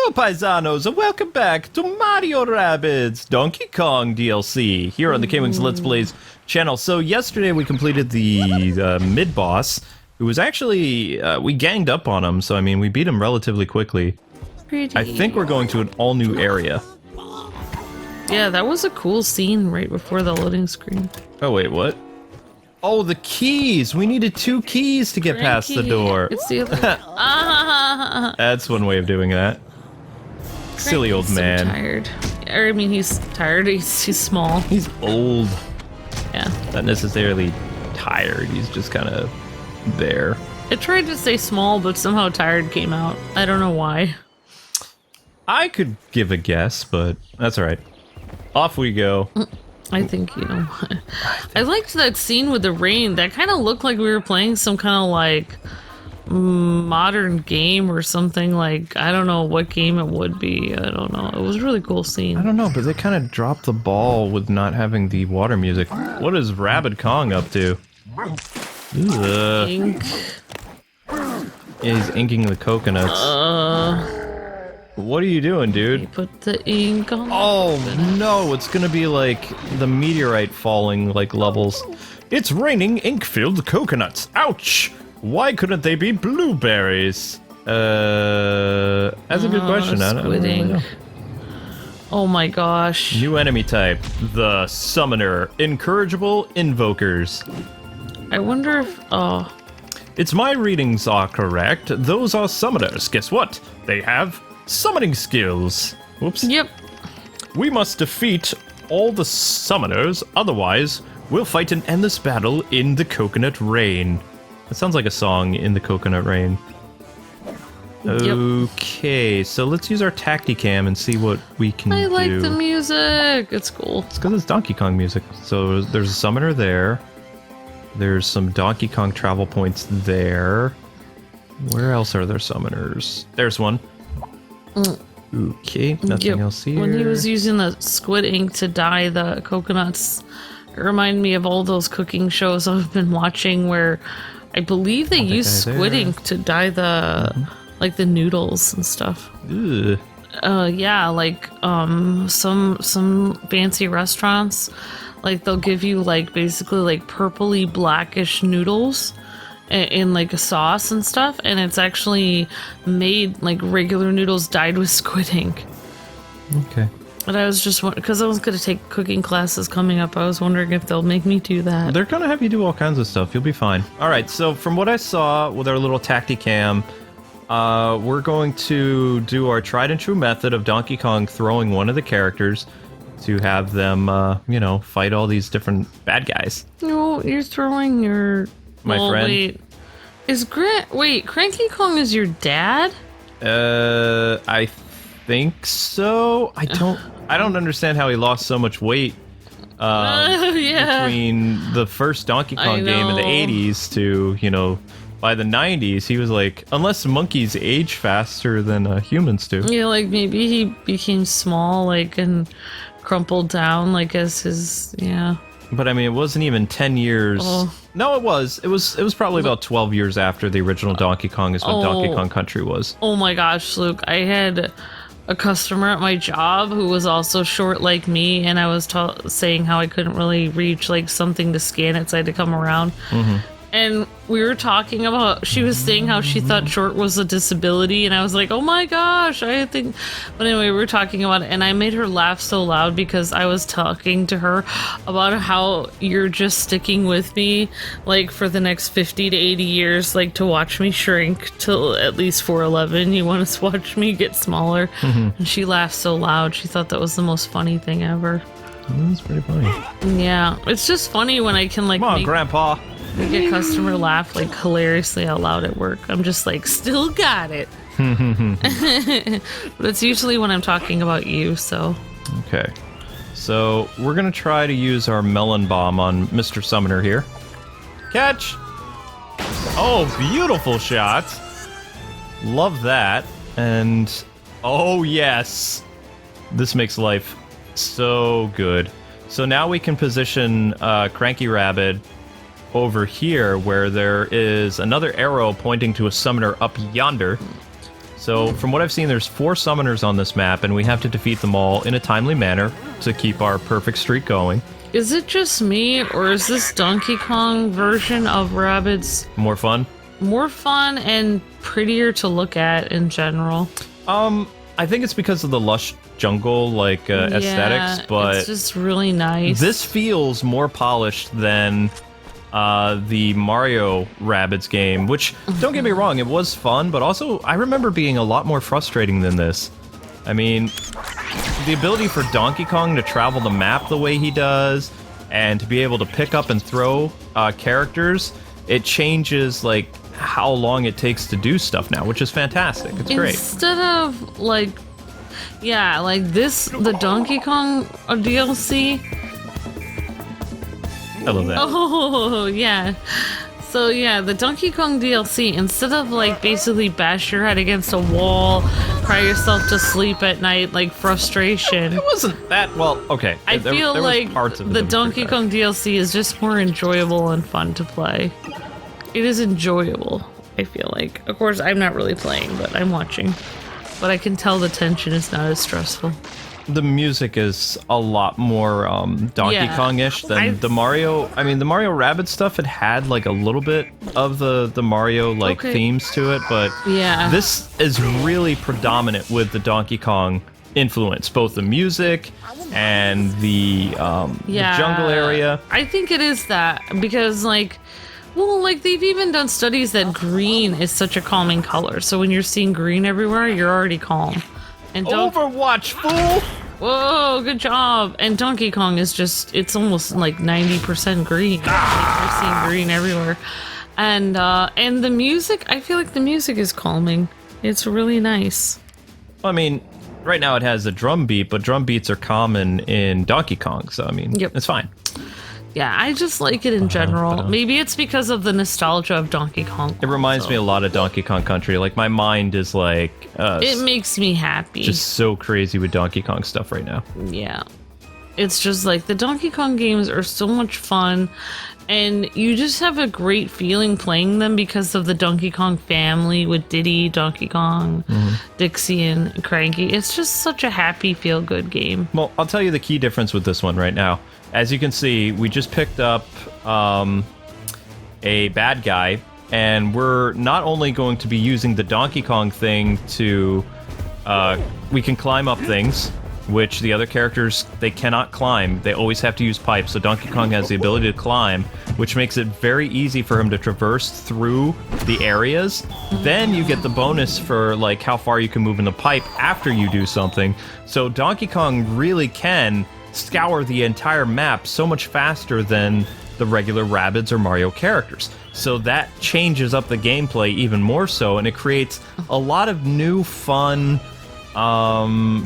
Hello, paisanos, and welcome back to Mario Rabbids Donkey Kong DLC here on the Kwingsletsplays channel. So yesterday we completed the mid-boss, who was actually, we ganged up on him, so I mean, we beat him relatively quickly. Pretty. I think we're going to an all-new area. Yeah, that was a cool scene right before the loading screen. Oh, wait, what? Oh, the keys! We needed 2 keys to get past the door. It's the other. That's one way of doing that. Silly old man. So tired. Or, I mean, he's tired. He's small. He's old. Yeah. Not necessarily tired, he's just kind of there. I tried to say small, but somehow tired came out. I don't know why. I could give a guess, but that's alright. Off we go. I think, you know. I liked that scene with the rain. That kind of looked like we were playing some kind of like modern game or something. Like, I don't know what game it would be. I don't know. It was a really cool scene. I don't know, but they kind of dropped the ball with not having the water music. What is Rabid Kong up to? Ugh. Ink. Yeah, he's inking the coconuts. What are you doing, dude? Put the ink on. Oh no, it's gonna be like the meteorite falling like levels. It's raining ink-filled coconuts. Ouch! Why couldn't they be blueberries? That's a good question. I don't really know. Oh my gosh. New enemy type, the Summoner. Incorrigible Invokers. I wonder if, It's my readings are correct. Those are summoners. Guess what? They have summoning skills. Whoops. Yep. We must defeat all the summoners, otherwise we'll fight an endless battle in the coconut rain. That sounds like a song, In the Coconut Rain. Okay, so let's use our Tacticam and see what we can do. I like the music. It's cool. It's because it's Donkey Kong music. So there's a summoner there. There's some Donkey Kong travel points there. Where else are there summoners? There's one. Okay, nothing else here. When he was using the squid ink to dye the coconuts, it reminded me of all those cooking shows I've been watching where I believe they use squid ink to dye the like the noodles and stuff. Ugh. Yeah, like some fancy restaurants, like they'll give you like basically like purpley blackish noodles in like a sauce and stuff, and it's actually made like regular noodles dyed with squid ink. Okay. And I was just because I was going to take cooking classes coming up, I was wondering if they'll make me do that. They're gonna have you do all kinds of stuff. You'll be fine. All right. So from what I saw with our little Tacticam, we're going to do our tried and true method of Donkey Kong throwing one of the characters to have them, you know, fight all these different bad guys. No, you're throwing your My friend. Wait, wait, Cranky Kong is your dad? I think so. I don't understand how he lost so much weight Yeah. between the first Donkey Kong game in the 80s to, you know, by the 90s, he was like, unless monkeys age faster than humans do. Yeah, like maybe he became small, like, and crumpled down, like, as his, yeah. But I mean, it wasn't even 10 years. Oh. No, it was. It was probably about 12 years after the original Donkey Kong is what Donkey Kong Country was. Oh my gosh, Luke, I had a customer at my job who was also short like me, and I was saying how I couldn't really reach like something to scan it, so I had to come around. And we were talking about, she was saying how she thought short was a disability, and I was like, oh my gosh, I think, but anyway, we were talking about it, and I made her laugh so loud because I was talking to her about how you're just sticking with me, like, for the next 50 to 80 years, like, to watch me shrink till at least 4'11". You want to watch me get smaller? And she laughed so loud, she thought that was the most funny thing ever. That's pretty funny. Yeah, it's just funny when I can, like, Come on, Grandpa. make a customer laugh like hilariously out loud at work. I'm just like, still got it. But it's usually when I'm talking about you, so. Okay. So we're going to try to use our melon bomb on Mr. Summoner here. Catch! Oh, beautiful shot. Love that. And, oh yes. This makes life so good. So now we can position Cranky Rabbid over here where there is another arrow pointing to a summoner up yonder. So from what I've seen, there's 4 summoners on this map, and we have to defeat them all in a timely manner to keep our perfect streak going. Is it just me, or is this Donkey Kong version of Rabbids More fun? more fun and prettier to look at in general? I think it's because of the lush jungle, like, aesthetics, but... it's just really nice. This feels more polished than the Mario Rabbids game, which, don't get me wrong, it was fun, but also I remember being a lot more frustrating than this. I mean, the ability for Donkey Kong to travel the map the way he does, and to be able to pick up and throw characters, it changes, like, how long it takes to do stuff now, which is fantastic. It's great. Instead of, like, yeah, like this, the Donkey Kong DLC. I love that. Oh, yeah. So, yeah, the Donkey Kong DLC, instead of, like, basically bash your head against a wall, cry yourself to sleep at night, like, frustration. It wasn't that, well, okay. I feel there like parts of it the that were Donkey pretty Kong DLC is just more enjoyable and fun to play. It is enjoyable, I feel like. Of course, I'm not really playing, but I'm watching. But I can tell the tension is not as stressful. The music is a lot more Donkey Kong-ish than the Mario. I mean, the Mario Rabbids stuff, it had like a little bit of the Mario like themes to it, but this is really predominant with the Donkey Kong influence, both the music and the jungle area. I think it is that because like. Well, like, they've even done studies that green is such a calming color. So when you're seeing green everywhere, you're already calm. And Overwatch, fool! Whoa, good job! And Donkey Kong is just, it's almost like 90% green. Like, you're seeing green everywhere. And the music, I feel like the music is calming. It's really nice. I mean, right now it has a drum beat, but drum beats are common in Donkey Kong, so I mean, it's fine. Yeah, I just like it in general. Maybe it's because of the nostalgia of Donkey Kong. It reminds me a lot of Donkey Kong Country. Like, my mind is like... it makes me happy. Just so crazy with Donkey Kong stuff right now. Yeah. It's just like, the Donkey Kong games are so much fun, and you just have a great feeling playing them because of the Donkey Kong family with Diddy, Donkey Kong, Dixie, and Cranky. It's just such a happy, feel-good game. Well, I'll tell you the key difference with this one right now. As you can see, we just picked up a bad guy, and we're not only going to be using the Donkey Kong thing to... we can climb up things, which the other characters, they cannot climb. They always have to use pipes, so Donkey Kong has the ability to climb, which makes it very easy for him to traverse through the areas. Then you get the bonus for, like, how far you can move in the pipe after you do something. So Donkey Kong really can scour the entire map so much faster than the regular Rabbids or Mario characters. So that changes up the gameplay even more so, and it creates a lot of new fun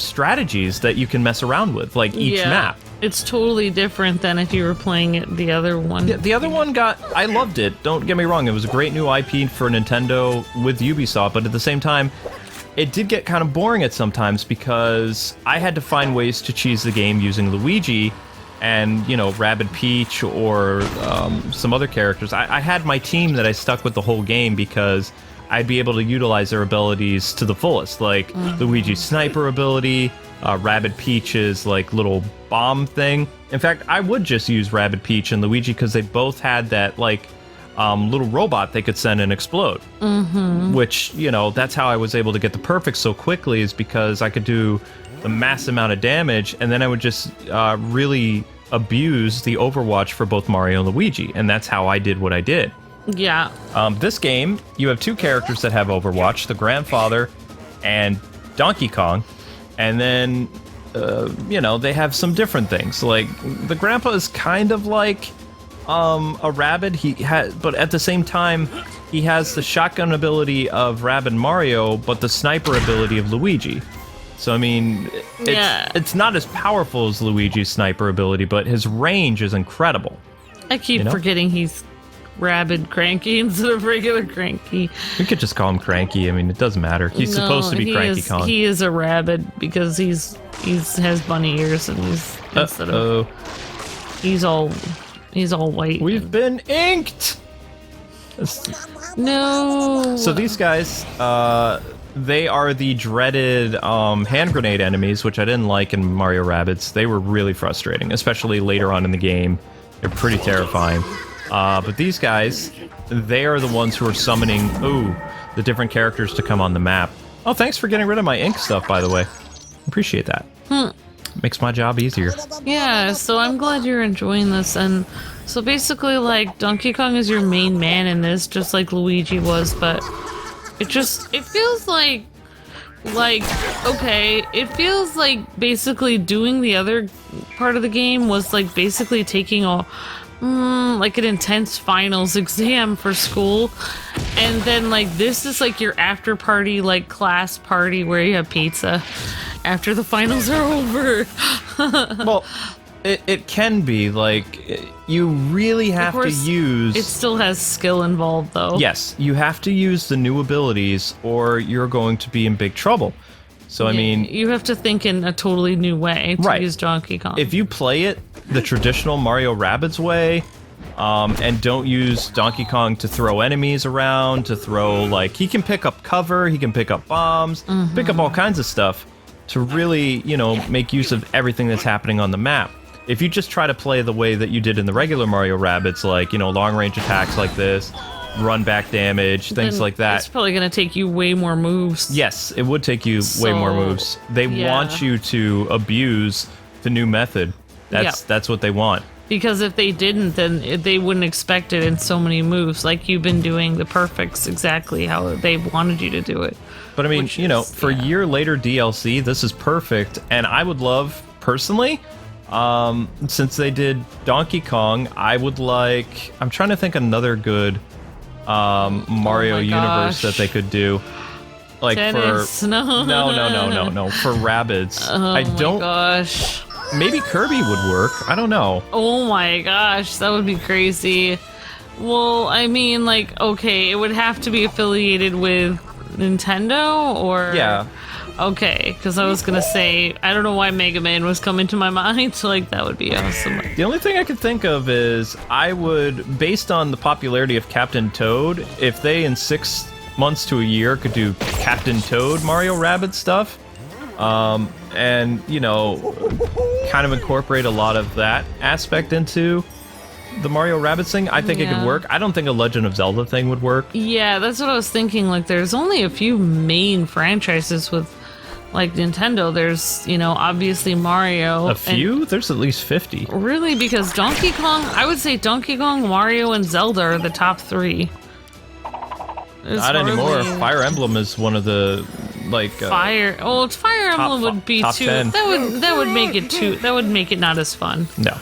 strategies that you can mess around with, like each map. It's totally different than if you were playing it the other one. Yeah, the other one I loved it, don't get me wrong, it was a great new IP for Nintendo with Ubisoft, but at the same time, it did get kind of boring at sometimes because I had to find ways to cheese the game using Luigi and, you know, Rabbid Peach or some other characters. I had my team that I stuck with the whole game because I'd be able to utilize their abilities to the fullest, like Luigi's sniper ability, Rabbid Peach's, like, little bomb thing. In fact, I would just use Rabbid Peach and Luigi because they both had that, like, little robot they could send and explode. Which, you know, that's how I was able to get the perfect so quickly, is because I could do the mass amount of damage, and then I would just really abuse the Overwatch for both Mario and Luigi, and that's how I did what I did. Yeah. This game, you have 2 characters that have Overwatch, the grandfather and Donkey Kong, and then, you know, they have some different things. Like, the grandpa is kind of like a Rabbid, but at the same time, he has the shotgun ability of Rabbid Mario, but the sniper ability of Luigi. So, I mean, it's not as powerful as Luigi's sniper ability, but his range is incredible. I keep forgetting he's Rabid Cranky instead of regular Cranky. We could just call him Cranky. I mean, it doesn't matter. He's supposed to be Cranky Kong. He is a Rabbid because he has bunny ears, and he's all white. We've been inked. No. So these guys, they are the dreaded hand grenade enemies, which I didn't like in Mario Rabbids. They were really frustrating, especially later on in the game. They're pretty terrifying. But these guys, they are the ones who are summoning, the different characters to come on the map. Oh, thanks for getting rid of my ink stuff, by the way. Appreciate that. Makes my job easier. Yeah, so I'm glad you're enjoying this. And so basically, like, Donkey Kong is your main man in this, just like Luigi was, but it feels like, okay, it feels like basically doing the other part of the game was like basically taking like an intense finals exam for school, and then like this is like your after party, like class party where you have pizza after the finals are over. Well, it can be like you really have to use. It still has skill involved, though. Yes, you have to use the new abilities, or you're going to be in big trouble. So I mean, you have to think in a totally new way to use Donkey Kong. If you play it the traditional Mario Rabbids way, and don't use Donkey Kong to throw enemies around, to throw, like, he can pick up cover, he can pick up bombs, pick up all kinds of stuff to really, you know, make use of everything that's happening on the map. If you just try to play the way that you did in the regular Mario Rabbids, like, you know, long-range attacks like this, run back damage, things like that. It's probably going to take you way more moves. Yes, it would take you way more moves. They want you to abuse the new method. That's what they want. Because if they didn't, then they wouldn't expect it in so many moves. Like you've been doing the perfects exactly how they wanted you to do it. But I mean, you know, for year later DLC, this is perfect. And I would love, personally, since they did Donkey Kong, I would like... I'm trying to think another good Mario universe that they could do. Like Tennis. For... No. For Rabbids. Oh my gosh. Maybe Kirby would work. I don't know. Oh my gosh, that would be crazy. Well, I mean, like, okay, it would have to be affiliated with Nintendo, or... Yeah. Okay, because I was gonna say, I don't know why Mega Man was coming to my mind, so, like, that would be awesome. The only thing I could think of is, I would, based on the popularity of Captain Toad, if they in 6 months to a year could do Captain Toad Mario Rabbids stuff, and, you know, kind of incorporate a lot of that aspect into the Mario Rabbids thing, I think it could work. I don't think a Legend of Zelda thing would work. Yeah, that's what I was thinking. Like, there's only a few main franchises with, like, Nintendo. There's, you know, obviously Mario. A few? There's at least 50. Really? Because Donkey Kong, I would say Donkey Kong, Mario, and Zelda are the top 3. Not anymore. Fire Emblem is one of the, like... Fire Emblem would be too... 10. That would make it too... That would make it not as fun. No.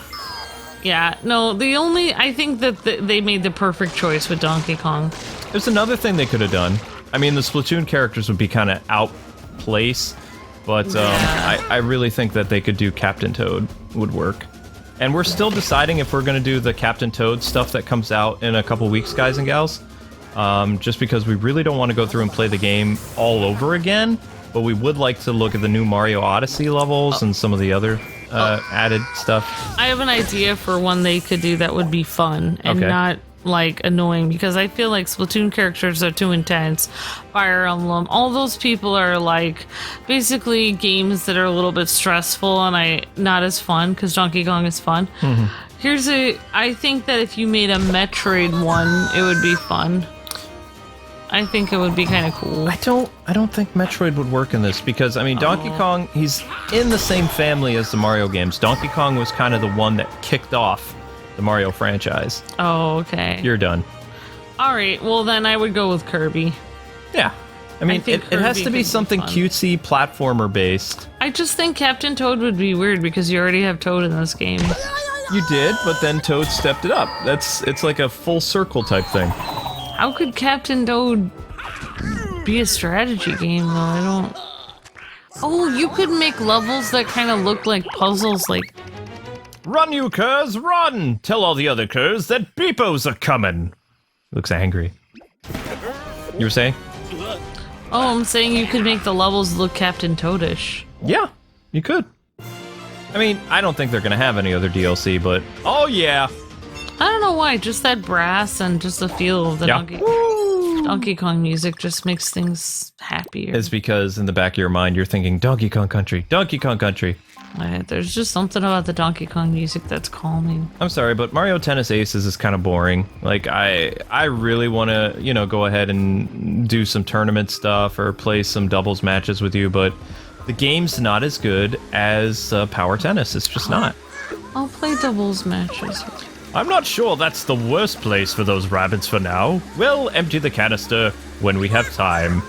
Yeah, no, I think that they made the perfect choice with Donkey Kong. There's another thing they could have done. I mean, the Splatoon characters would be kind of outplaced, but I really think that they could do Captain Toad would work. And we're still deciding if we're going to do the Captain Toad stuff that comes out in a couple weeks, guys and gals. Just because we really don't want to go through and play the game all over again, but we would like to look at the new Mario Odyssey levels and some of the other added stuff. I have an idea for one they could do that would be fun and not, like, annoying, because I feel like Splatoon characters are too intense. Fire Emblem, all those people are, like, basically games that are a little bit stressful and not as fun, because Donkey Kong is fun. I think that if you made a Metroid one, it would be fun. I think it would be kind of cool. I don't think Metroid would work in this, because, I mean, Donkey Kong, he's in the same family as the Mario games. Donkey Kong was kind of the one that kicked off the Mario franchise. Oh, okay. You're done. Alright, well then I would go with Kirby. Yeah. I mean, it has to be something cutesy, platformer based. I just think Captain Toad would be weird, because you already have Toad in this game. You did, but then Toad stepped it up. It's like a full circle type thing. How could Captain Toad be a strategy game, though? I don't... Oh, you could make levels that kind of look like puzzles, like... Run, you curs, run! Tell all the other curs that Beepos are coming! Looks angry. You were saying? Oh, I'm saying you could make the levels look Captain Toadish. Yeah, you could. I mean, I don't think they're gonna have any other DLC, but... Oh, yeah! I don't know why, just that brass and just the feel of the donkey. Donkey Kong music just makes things happier. It's because in the back of your mind you're thinking Donkey Kong Country, Donkey Kong Country. There's just something about the Donkey Kong music that's calming. I'm sorry, but Mario Tennis Aces is kind of boring. Like, I really want to, you know, go ahead and do some tournament stuff or play some doubles matches with you, but the game's not as good as Power Tennis. It's just not. I'll play doubles matches. I'm not sure that's the worst place for those rabbits for now. We'll empty the canister when we have time.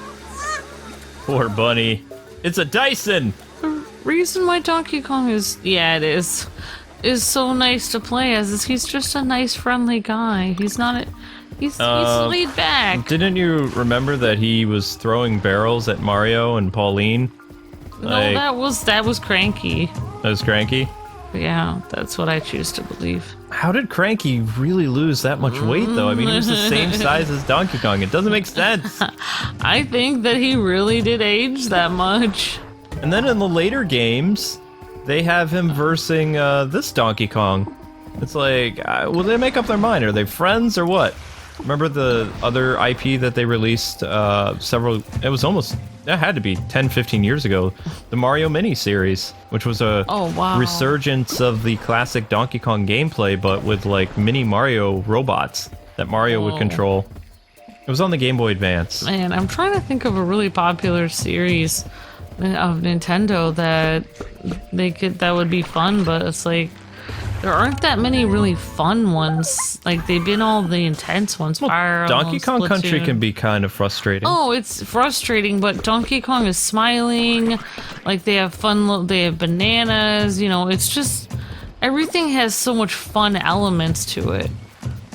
Poor bunny. It's a Dyson! The reason why Donkey Kong is so nice to play as is he's just a nice, friendly guy. He's laid back. Didn't you remember that he was throwing barrels at Mario and Pauline? No, that was Cranky. That was Cranky? Yeah, that's what I choose to believe. How did Cranky really lose that much weight, though? I mean, he was the same size as Donkey Kong. It doesn't make sense. I think that he really did age that much. And then in the later games, they have him versing this Donkey Kong. It's like, will they make up their mind? Are they friends or what? Remember the other IP that they released it had to be 10, 15 years ago, the Mario mini-series, which was a resurgence of the classic Donkey Kong gameplay, but with like mini Mario robots that Mario would control. It was on the Game Boy Advance. Man, I'm trying to think of a really popular series of Nintendo that would be fun, but it's like there aren't that many really fun ones. Like, they've been all the intense ones. Well, Fire Donkey Kong Splatoon. Country can be kind of frustrating. Oh, it's frustrating, but Donkey Kong is smiling. Like, they have fun, they have bananas, you know, it's just, everything has so much fun elements to it.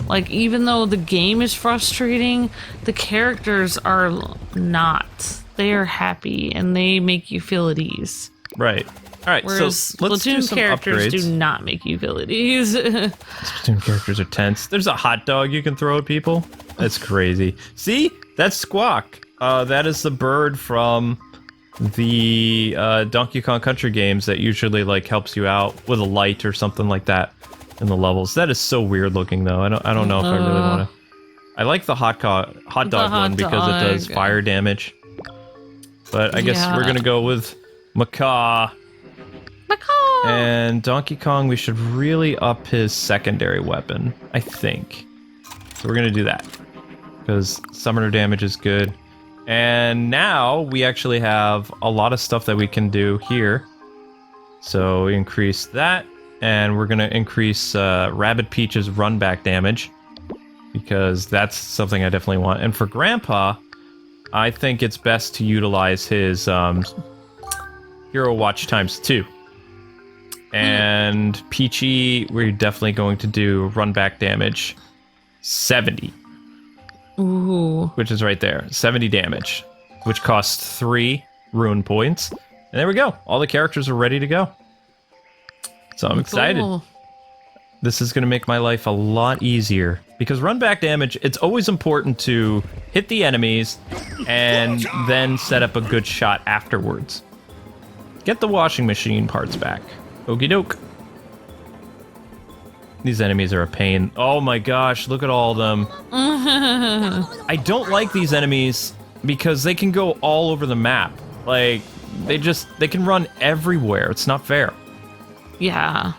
Like, even though the game is frustrating, the characters are not. They are happy, and they make you feel at ease. Right. All right, whereas so let's do Splatoon some characters upgrades. do not make you feel at ease. Splatoon characters are tense. There's a hot dog you can throw at people. That's crazy. See? That's Squawk. That is the bird from the Donkey Kong Country games that usually like helps you out with a light or something like that in the levels. That is so weird looking though. I don't know if I really want to. I like the hot dog one because it does fire damage. But I guess we're gonna go with Macaw. Macaw! And Donkey Kong, we should really up his secondary weapon, I think. So we're gonna do that. Because summoner damage is good. And now we actually have a lot of stuff that we can do here. So we increase that, and we're gonna increase Rabid Peach's run back damage. Because that's something I definitely want. And for Grandpa, I think it's best to utilize his Hero Watch ×2. And Peachy, we're definitely going to do run back damage 70. Ooh. Which is right there. 70 damage. Which costs 3 ruin points. And there we go. All the characters are ready to go. So I'm excited. Cool. This is going to make my life a lot easier. Because run back damage, it's always important to hit the enemies and then set up a good shot afterwards. Get the washing machine parts back. Okie doke. These enemies are a pain. Oh my gosh, look at all of them. I don't like these enemies because they can go all over the map. Like, they can run everywhere. It's not fair. Yeah.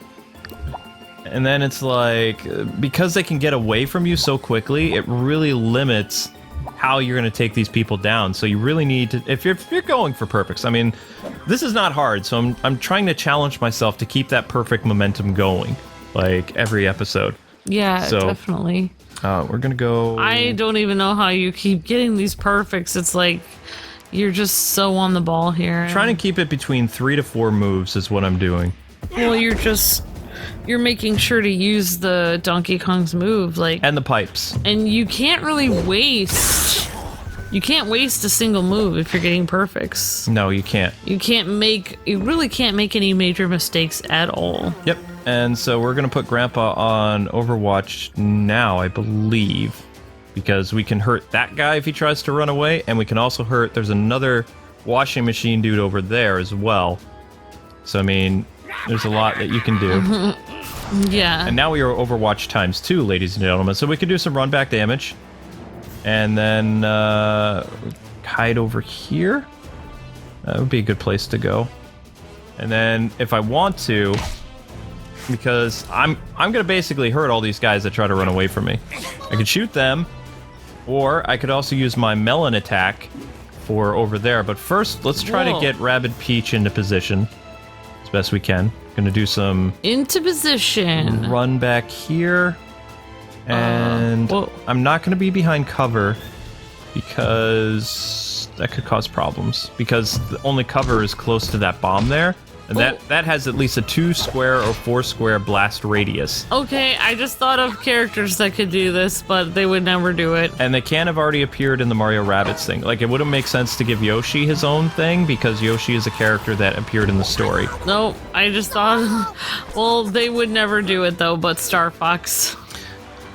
And then it's like, because they can get away from you so quickly, it really limits how you're going to take these people down. So you really need to, if you're going for perfects, I mean, this is not hard, so I'm trying to challenge myself to keep that perfect momentum going, like every episode. Yeah, so, definitely. We're going to go... I don't even know how you keep getting these perfects. It's like, you're just so on the ball here. Trying to keep it between 3 to 4 moves is what I'm doing. Well, you're making sure to use the Donkey Kong's move, like, and the pipes. And you can't really waste. You can't waste a single move if you're getting perfects. No, you can't. You really can't make any major mistakes at all. Yep. And so we're gonna put Grandpa on Overwatch now, I believe, because we can hurt that guy if he tries to run away, and we can also hurt. There's another washing machine dude over there as well. So I mean, there's a lot that you can do. Yeah. And now we are Overwatch ×2, ladies and gentlemen. So we can do some run back damage. And then hide over here. That would be a good place to go. And then if I want to, because I'm gonna basically hurt all these guys that try to run away from me. I could shoot them, or I could also use my melon attack for over there. But first, let's try to get Rabbid Peach into position as best we can. Gonna do some into position. Run back here, and I'm not gonna be behind cover because that could cause problems. Because the only cover is close to that bomb there. And that has at least a 2 square or 4 square blast radius. Okay, I just thought of characters that could do this, but they would never do it. And they can't have already appeared in the Mario Rabbids thing. Like, it wouldn't make sense to give Yoshi his own thing, because Yoshi is a character that appeared in the story. No, I just thought... Well, they would never do it, though, but Star Fox.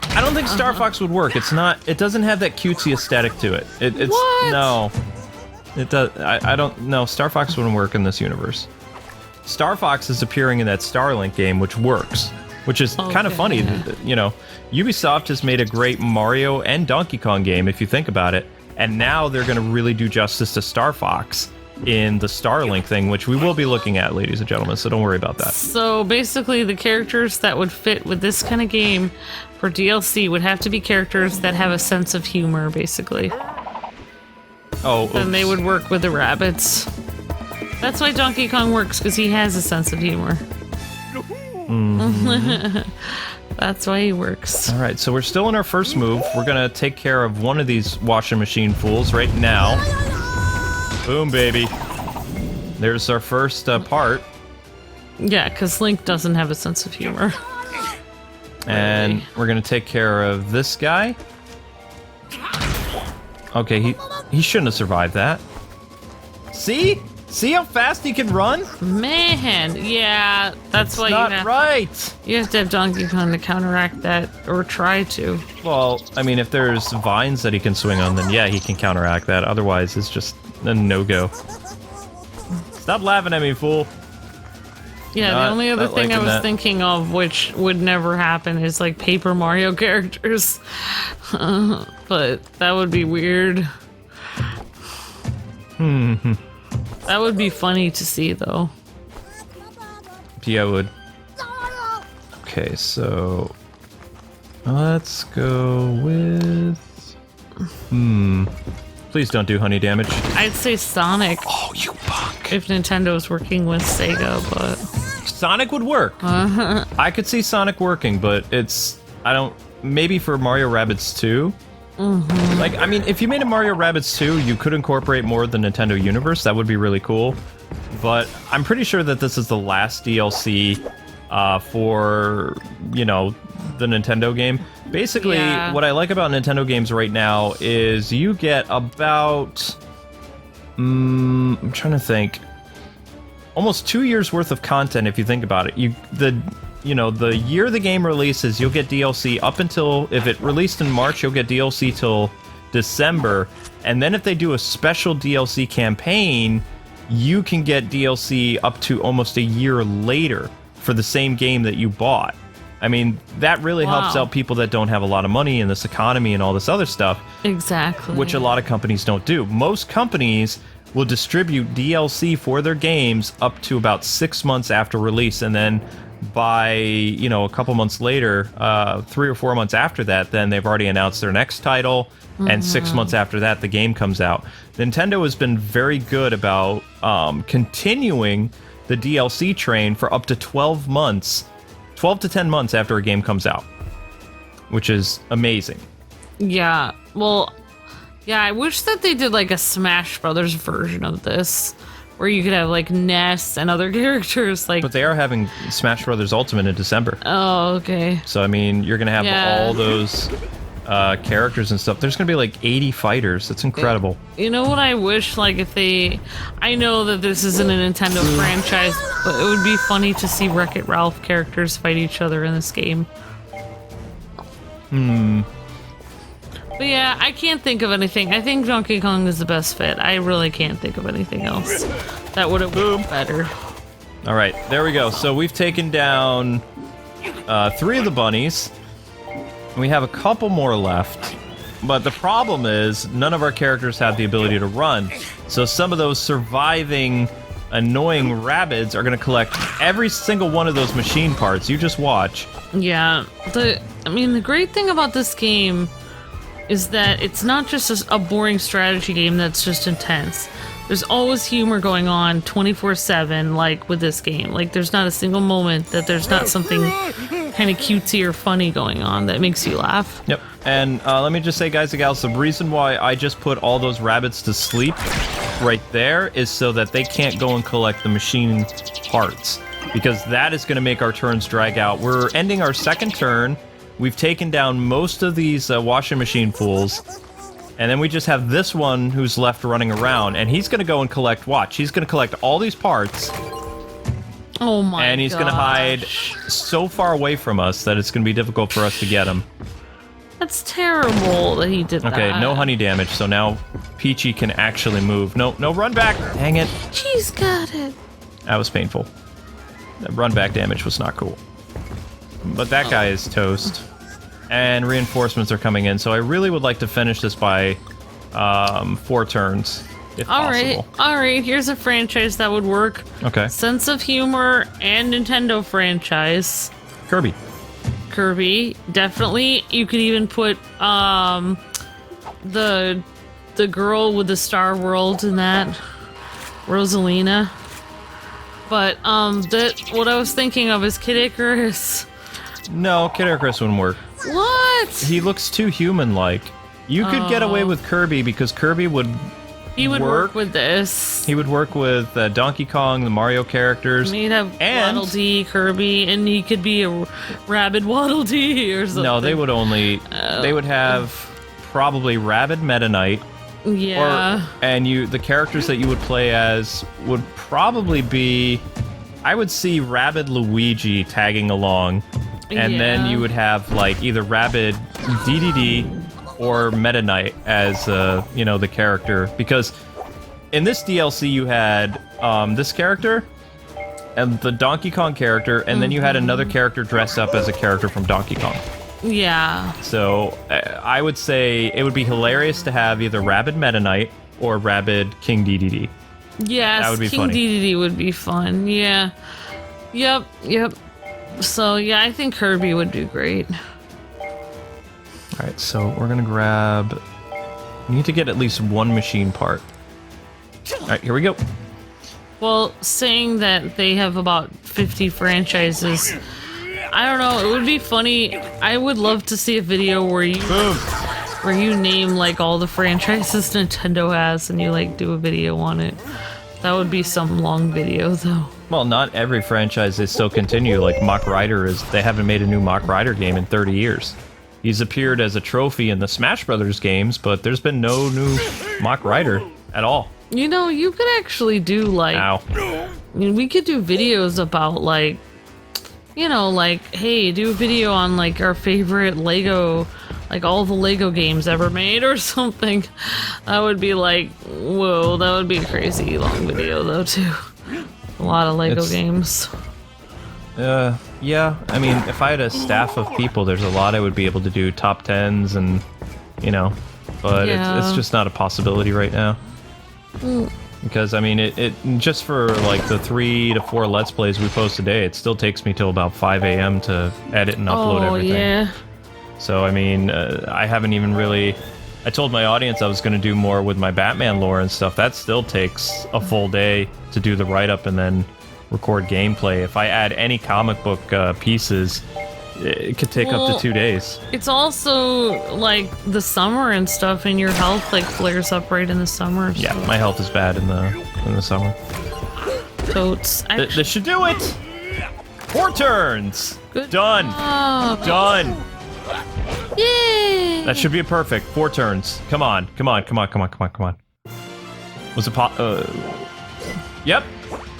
I don't think Star Fox would work. It's not... It doesn't have that cutesy aesthetic to it. It's... What? No. It does... I don't... No, Star Fox wouldn't work in this universe. Star Fox is appearing in that Starlink game, which works, which is kind of funny. You know, Ubisoft has made a great Mario and Donkey Kong game, if you think about it, and now they're going to really do justice to Star Fox in the Starlink thing, which we will be looking at, ladies and gentlemen, so don't worry about that. So basically, the characters that would fit with this kind of game for DLC would have to be characters that have a sense of humor, basically. Oh, then they would work with the Rabbids. That's why Donkey Kong works, because he has a sense of humor. That's why he works. Alright, so we're still in our first move. We're gonna take care of one of these washing machine fools right now. Boom, baby. There's our first part. Yeah, because Link doesn't have a sense of humor. And we're gonna take care of this guy. Okay, he shouldn't have survived that. See? See how fast he can run? Man, yeah, that's why not right. You have to have Donkey Kong to counteract that, or try to. Well, I mean, if there's vines that he can swing on, then yeah, he can counteract that. Otherwise, it's just a no-go. Stop laughing at me, fool. Yeah, the only other thing I was thinking of, which would never happen, is like Paper Mario characters. But that would be weird. That would be funny to see, though. Yeah, it would. Okay, so... let's go with... Please don't do honey damage. I'd say Sonic. Oh, you punk. If Nintendo's working with Sega, but... Sonic would work. I could see Sonic working, but it's... I don't... Maybe for Mario Rabbids 2... Like, I mean, if you made a Mario Rabbids 2, you could incorporate more of the Nintendo universe. That would be really cool. But I'm pretty sure that this is the last DLC for, you know, the Nintendo game. Basically, what I like about Nintendo games right now is you get about... I'm trying to think. Almost 2 years worth of content, if you think about it. You know, the year the game releases, you'll get DLC up until, if it released in March, you'll get DLC till December. And then if they do a special DLC campaign, you can get DLC up to almost a year later for the same game that you bought. I mean, that really helps out people that don't have a lot of money in this economy and all this other stuff. Exactly. Which a lot of companies don't do. Most companies will distribute DLC for their games up to about 6 months after release, and then by, you know, a couple months later, 3 or 4 months after that, then they've already announced their next title, and 6 months after that, the game comes out. Nintendo has been very good about continuing the DLC train for up to 12 months, 12 to 10 months after a game comes out, which is amazing. Yeah, well, yeah, I wish that they did like a Smash Brothers version of this, where you could have like Ness and other characters. Like, but they are having Smash Brothers Ultimate in December. Oh, okay. So I mean, you're gonna have all those characters and stuff. There's gonna be like 80 fighters. That's incredible. You know what I wish? Like, if they, I know that this isn't a Nintendo franchise, but it would be funny to see Wreck-It Ralph characters fight each other in this game. But yeah, I can't think of anything. I think Donkey Kong is the best fit. I really can't think of anything else that would have been better. All right, there we go. So we've taken down 3 of the bunnies. We have a couple more left. But the problem is, none of our characters have the ability to run. So some of those surviving, annoying Rabbids are going to collect every single one of those machine parts. You just watch. Yeah. The great thing about this game is that it's not just a boring strategy game that's just intense. There's always humor going on 24/7, like with this game. Like, there's not a single moment that there's not something kind of cutesy or funny going on that makes you laugh. Yep. And let me just say, guys and gals, the reason why I just put all those Rabbids to sleep right there is so that they can't go and collect the machine parts. Because that is going to make our turns drag out. We're ending our second turn. We've taken down most of these washing machine pools. And then we just have this one who's left running around, and he's going to go and collect, watch, he's going to collect all these parts. Oh my god. And he's going to hide so far away from us that it's going to be difficult for us to get him. That's terrible that he did that. Okay, no honey damage, so now Peachy can actually move. No, run back! Dang it. She's got it. That was painful. That run back damage was not cool. But that guy is toast. And reinforcements are coming in, so I really would like to finish this by 4 turns, if possible. Alright, here's a franchise that would work. Okay. Sense of humor and Nintendo franchise. Kirby, definitely. You could even put the girl with the Star World in that, Rosalina. But what I was thinking of is Kid Icarus. No, Kid Icarus wouldn't work. What? He looks too human-like. You could get away with Kirby because Kirby would work with this. He would work with Donkey Kong, the Mario characters. He'd have Waddle Dee, Kirby, and he could be a Rabbid Waddle Dee or something. No, they would only... They would have probably Rabbid Meta Knight. Yeah. And the characters that you would play as would probably be... I would see Rabbid Luigi tagging along. And then you would have, like, either Rabbid DDD or Meta Knight as, the character. Because in this DLC, you had this character and the Donkey Kong character, and then you had another character dressed up as a character from Donkey Kong. Yeah. So I would say it would be hilarious to have either Rabbid Meta Knight or Rabbid King DDD. Yes, that would be King funny. DDD would be fun. Yeah. Yep. So, yeah, I think Kirby would do great. Alright, so we're gonna grab... We need to get at least one machine part. Alright, here we go. Well, saying that they have about 50 franchises, I don't know, it would be funny. I would love to see a video where you name, like, all the franchises Nintendo has and you, like, do a video on it. That would be some long video, though. Well, not every franchise is still continue. Like Mach Rider they haven't made a new Mach Rider game in 30 years. He's appeared as a trophy in the Smash Brothers games, but there's been no new Mach Rider at all. You know, you could actually do, like... Ow. I mean, we could do videos about, like... hey, do a video on, like, our favorite Lego... Like, all the Lego games ever made or something. That would be, like... Whoa, that would be a crazy long video, though, too. A lot of Lego games. Yeah. I mean, if I had a staff of people, there's a lot I would be able to do top 10s and, but it's just not a possibility right now. Because, I mean, it just for, like, the 3 to 4 Let's Plays we post a day, it still takes me till about 5 a.m. to edit and upload everything. Yeah. So, I mean, I haven't even really... I told my audience I was going to do more with my Batman lore and stuff. That still takes a full day to do the write-up and then record gameplay. If I add any comic book pieces, it could take up to 2 days. It's also, like, the summer and stuff, and your health, like, flares up right in the summer. So. Yeah, my health is bad in the summer. Totes. This should do it! 4 turns! Good Done! job. Done! Yay! That should be a perfect 4 turns. Come on. Was it Yep.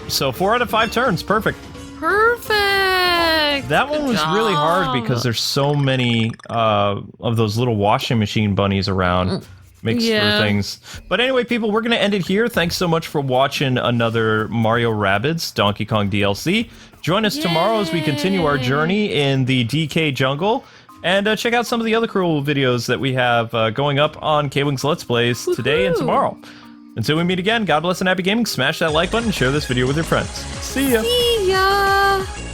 So 4 out of 5 turns. Perfect. That one was really hard because there's so many of those little washing machine bunnies around. Makes for things. But anyway, people, we're going to end it here. Thanks so much for watching another Mario Rabbids Donkey Kong DLC. Join us tomorrow as we continue our journey in the DK jungle. And check out some of the other cool videos that we have going up on Kwingsletsplays today and tomorrow. Until we meet again, God bless and happy gaming. Smash that like button and share this video with your friends. See ya! See ya!